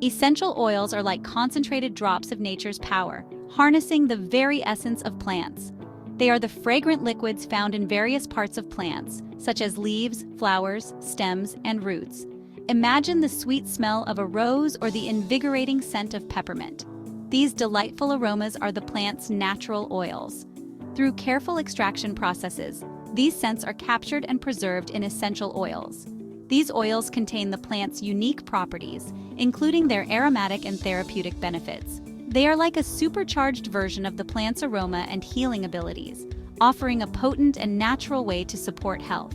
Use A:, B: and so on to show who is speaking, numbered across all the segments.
A: Essential oils are like concentrated drops of nature's power, harnessing the very essence of plants. They are the fragrant liquids found in various parts of plants, such as leaves, flowers, stems, and roots. Imagine the sweet smell of a rose or the invigorating scent of peppermint. These delightful aromas are the plant's natural oils. Through careful extraction processes, these scents are captured and preserved in essential oils. These oils contain the plant's unique properties, including their aromatic and therapeutic benefits. They are like a supercharged version of the plant's aroma and healing abilities, offering a potent and natural way to support health.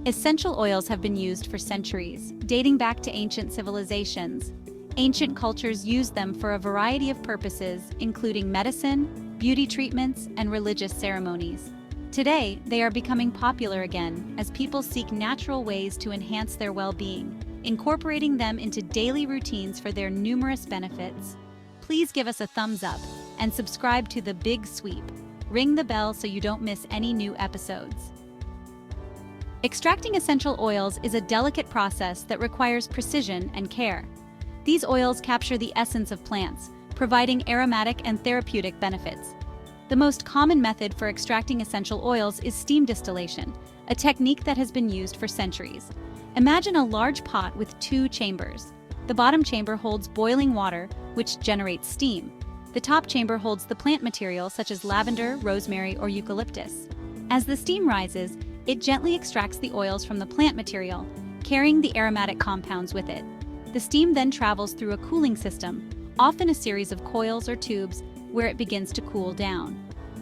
A: Essential oils have been used for centuries, dating back to ancient civilizations. Ancient cultures used them for a variety of purposes, including medicine, beauty treatments, and religious ceremonies. Today, they are becoming popular again as people seek natural ways to enhance their well-being, incorporating them into daily routines for their numerous benefits. Please give us a thumbs up and subscribe to The Big Sweep. Ring the bell so you don't miss any new episodes. Extracting essential oils is a delicate process that requires precision and care. These oils capture the essence of plants, providing aromatic and therapeutic benefits. The most common method for extracting essential oils is steam distillation, a technique that has been used for centuries. Imagine a large pot with two chambers. The bottom chamber holds boiling water, which generates steam. The top chamber holds the plant material such as lavender, rosemary, or eucalyptus. As the steam rises, it gently extracts the oils from the plant material, carrying the aromatic compounds with it. The steam then travels through a cooling system, often a series of coils or tubes, where it begins to cool down.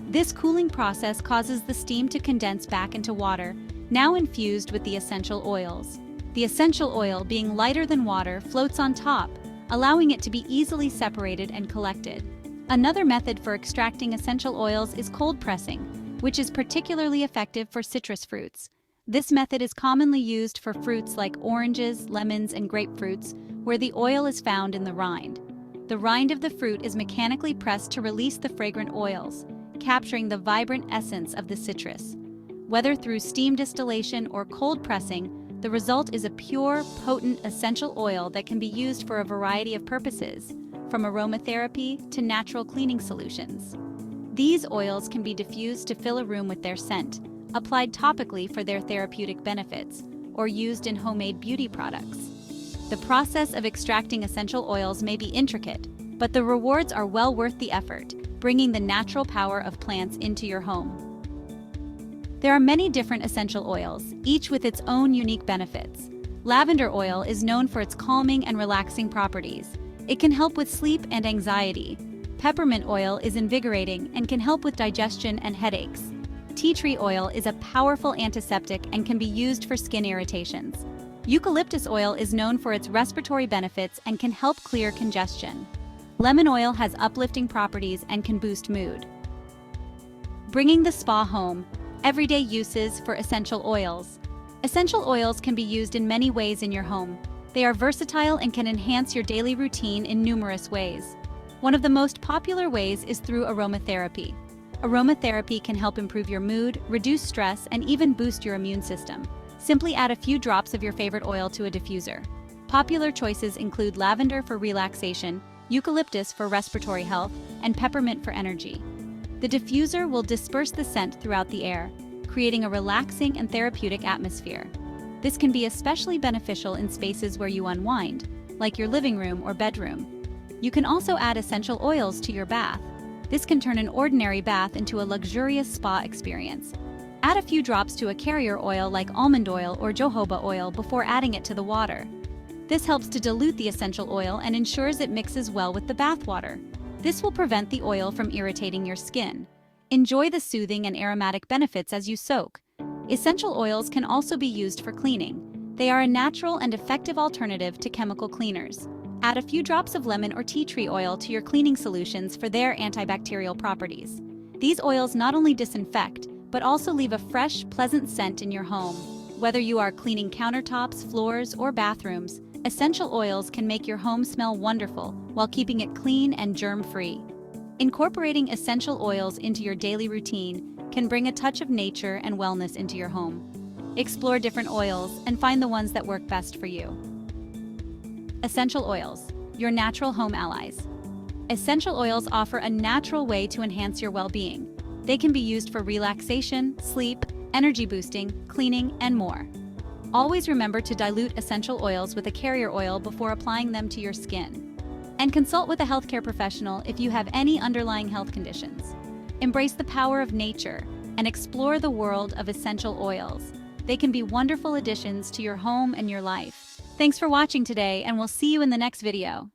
A: This cooling process causes the steam to condense back into water, now infused with the essential oils. The essential oil, being lighter than water, floats on top, allowing it to be easily separated and collected. Another method for extracting essential oils is cold pressing, which is particularly effective for citrus fruits. This method is commonly used for fruits like oranges, lemons, and grapefruits, where the oil is found in the rind. The rind of the fruit is mechanically pressed to release the fragrant oils, capturing the vibrant essence of the citrus. Whether through steam distillation or cold pressing, the result is a pure, potent essential oil that can be used for a variety of purposes, from aromatherapy to natural cleaning solutions. These oils can be diffused to fill a room with their scent, applied topically for their therapeutic benefits, or used in homemade beauty products. The process of extracting essential oils may be intricate, but the rewards are well worth the effort, bringing the natural power of plants into your home. There are many different essential oils, each with its own unique benefits. Lavender oil is known for its calming and relaxing properties. It can help with sleep and anxiety. Peppermint oil is invigorating and can help with digestion and headaches. Tea tree oil is a powerful antiseptic and can be used for skin irritations. Eucalyptus oil is known for its respiratory benefits and can help clear congestion. Lemon oil has uplifting properties and can boost mood. Bringing the spa home. Everyday uses for essential oils. Essential oils can be used in many ways in your home. They are versatile and can enhance your daily routine in numerous ways. One of the most popular ways is through aromatherapy. Aromatherapy can help improve your mood, reduce stress, and even boost your immune system. Simply add a few drops of your favorite oil to a diffuser. Popular choices include lavender for relaxation, eucalyptus for respiratory health, and peppermint for energy. The diffuser will disperse the scent throughout the air, creating a relaxing and therapeutic atmosphere. This can be especially beneficial in spaces where you unwind, like your living room or bedroom. You can also add essential oils to your bath. This can turn an ordinary bath into a luxurious spa experience. Add a few drops to a carrier oil like almond oil or jojoba oil before adding it to the water. This helps to dilute the essential oil and ensures it mixes well with the bath water. This will prevent the oil from irritating your skin. Enjoy the soothing and aromatic benefits as you soak. Essential oils can also be used for cleaning. They are a natural and effective alternative to chemical cleaners. Add a few drops of lemon or tea tree oil to your cleaning solutions for their antibacterial properties. These oils not only disinfect, but also leave a fresh, pleasant scent in your home. Whether you are cleaning countertops, floors, or bathrooms, essential oils can make your home smell wonderful while keeping it clean and germ-free. Incorporating essential oils into your daily routine can bring a touch of nature and wellness into your home. Explore different oils and find the ones that work best for you. Essential oils. your natural home allies. Essential oils offer a natural way to enhance your well-being. They can be used for relaxation, sleep, energy boosting, cleaning, and more. Always remember to dilute essential oils with a carrier oil before applying them to your skin. And consult with a healthcare professional if you have any underlying health conditions. Embrace the power of nature and explore the world of essential oils. They can be wonderful additions to your home and your life. Thanks for watching today, and we'll see you in the next video.